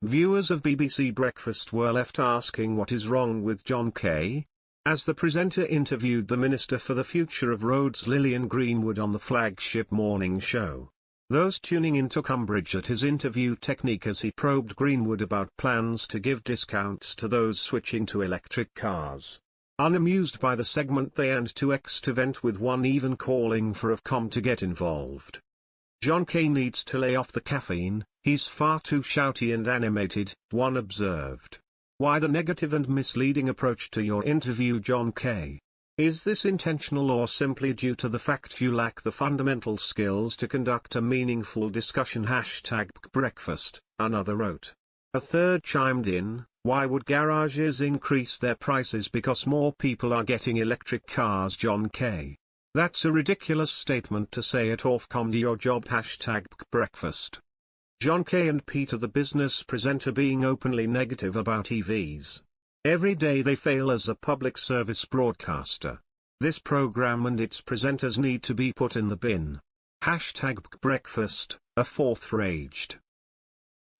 Viewers of BBC Breakfast were left asking what is wrong with John Kay. As the presenter interviewed the Minister for the Future of Roads Lillian Greenwood on the flagship morning show. Those tuning in took umbrage at his interview technique as he probed Greenwood about plans to give discounts to those switching to electric cars. Unamused by the segment, they and 2x to vent, with one even calling for Ofcom to get involved. John Kay needs to lay off the caffeine, he's far too shouty and animated, one observed. Why the negative and misleading approach to your interview, John Kay? Is this intentional or simply due to the fact you lack the fundamental skills to conduct a meaningful discussion? #breakfast, another wrote. A third chimed in, why would garages increase their prices because more people are getting electric cars? John Kay. That's a ridiculous statement to say at Ofcom. Do your job. #breakfast. John Kay and Peter, the business presenter, being openly negative about EVs. Every day they fail as a public service broadcaster. This program and its presenters need to be put in the bin. #breakfast, a fourth raged.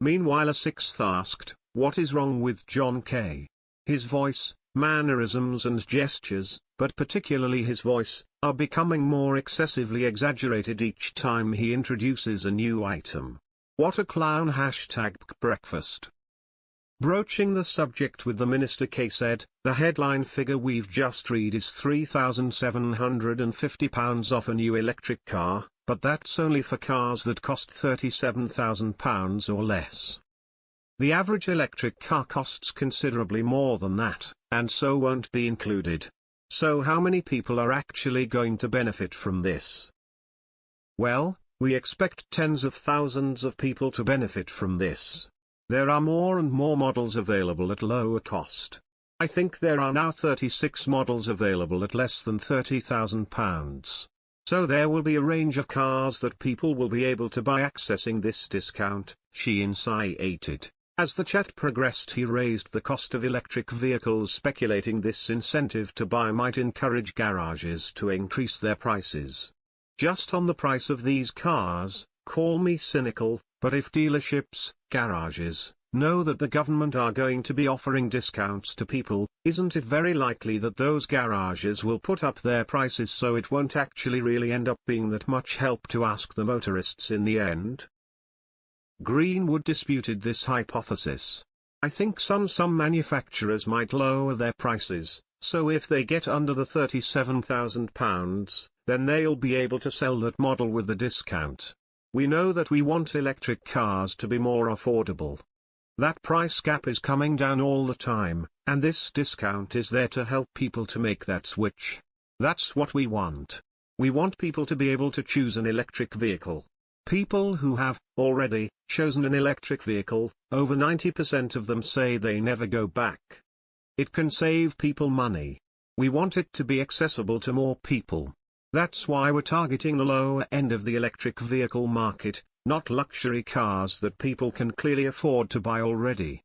Meanwhile a sixth asked, what is wrong with John Kay? His voice, mannerisms and gestures, but particularly his voice, are becoming more excessively exaggerated each time he introduces a new item. What a clown. #breakfast. Broaching the subject with the Minister, Kay said, the headline figure we've just read is £3,750 off a new electric car, but that's only for cars that cost £37,000 or less. The average electric car costs considerably more than that, and so won't be included. So how many people are actually going to benefit from this? Well, we expect tens of thousands of people to benefit from this. There are more and more models available at lower cost. I think there are now 36 models available at less than £30,000. So there will be a range of cars that people will be able to buy accessing this discount, she insinuated. As the chat progressed, he raised the cost of electric vehicles, speculating this incentive to buy might encourage garages to increase their prices. Just on the price of these cars, call me cynical, but if dealerships, garages, know that the government are going to be offering discounts to people, isn't it very likely that those garages will put up their prices so it won't actually really end up being that much help to ask the motorists in the end? Greenwood disputed this hypothesis. I think some manufacturers might lower their prices, so if they get under the £37,000, then they'll be able to sell that model with the discount. We know that we want electric cars to be more affordable. That price gap is coming down all the time, and this discount is there to help people to make that switch. That's what we want. We want people to be able to choose an electric vehicle. People who have already chosen an electric vehicle, over 90% of them say they never go back. It can save people money. We want it to be accessible to more people. That's why we're targeting the lower end of the electric vehicle market, not luxury cars that people can clearly afford to buy already.